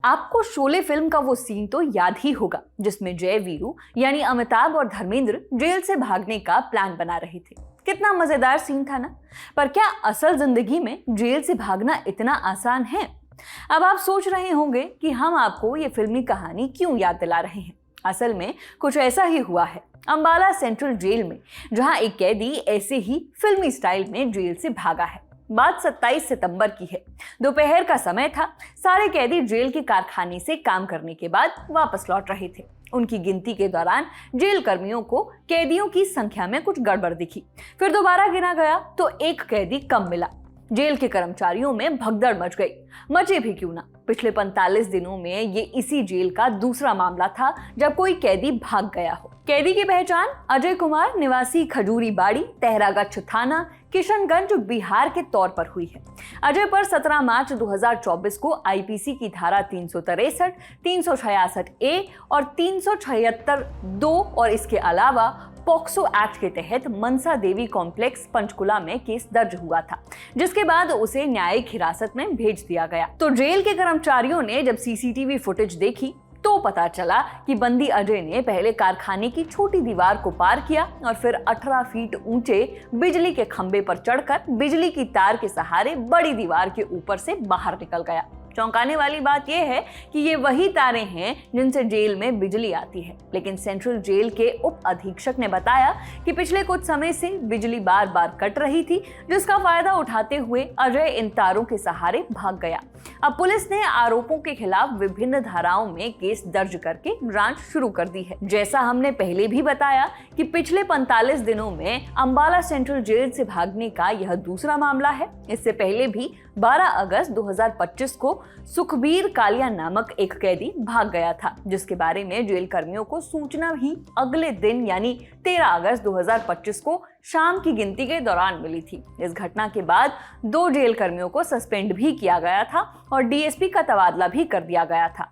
आपको शोले फिल्म का वो सीन तो याद ही होगा जिसमें जय वीरू यानी अमिताभ और धर्मेंद्र जेल से भागने का प्लान बना रहे थे। कितना मजेदार सीन था ना। पर क्या असल जिंदगी में जेल से भागना इतना आसान है? अब आप सोच रहे होंगे कि हम आपको ये फिल्मी कहानी क्यों याद दिला रहे हैं। असल में कुछ ऐसा ही हुआ है अंबाला सेंट्रल जेल में, जहां एक कैदी ऐसे ही फिल्मी स्टाइल में जेल से भागा है। बात 27 सितंबर की है। दोपहर का समय था। सारे कैदी जेल के कारखाने से काम करने के बाद वापस लौट रहे थे। उनकी गिनती के दौरान जेल कर्मियों को कैदियों की संख्या में कुछ गड़बड़ दिखी। फिर दोबारा गिना गया तो एक कैदी कम मिला। जेल के कर्मचारियों में भगदड़ मच गई। मचे भी क्यों ना, पिछले 45 दिनों में ये इसी जेल का दूसरा मामला था जब कोई कैदी भाग गया हो। कैदी की पहचान अजय कुमार निवासी खजूरी बाड़ी तहरागच्छ थाना किशनगंज बिहार के तौर पर हुई है। अजय पर 17 मार्च 2024 को आईपीसी की धारा 363, 366 ए और 376 2 और इसके अलावा पॉक्सो एक्ट के तहत मनसा देवी कॉम्प्लेक्स पंचकुला में केस दर्ज हुआ था, जिसके बाद उसे न्यायिक हिरासत में भेज दिया गया। तो जेल के कर्मचारियों ने जब सीसीटीवी फुटेज देखी तो पता चला कि बंदी अजय ने पहले कारखाने की छोटी दीवार को पार किया और फिर 18 फीट ऊंचे बिजली के खंभे पर चढ़कर बिजली की तार के सहारे बड़ी दीवार के ऊपर से बाहर निकल गया। चौंकाने वाली बात यह है कि ये वही तारें हैं जिनसे जेल में बिजली आती है, लेकिन सेंट्रल जेल के उप अधीक्षक ने बताया कि पिछले कुछ समय से बिजली बार बार कट रही थी, जिसका फायदा उठाते हुए अजय इन तारों के सहारे भाग गया। अब पुलिस ने आरोपों के खिलाफ विभिन्न धाराओं में केस दर्ज करके जांच शुरू कर दी है। जैसा हमने पहले भी बताया कि पिछले 45 दिनों में अंबाला सेंट्रल जेल से भागने का यह दूसरा मामला है। इससे पहले भी 12 अगस्त 2025 को सुखबीर कालिया नामक एक कैदी भाग गया था, जिसके बारे में जेल कर्मियों को सूचना ही अगले दिन यानी 13 अगस्त 2025 को शाम की गिनती के दौरान मिली थी। इस घटना के बाद 2 जेल कर्मियों को सस्पेंड भी किया गया था और डीएसपी का तबादला भी कर दिया गया था।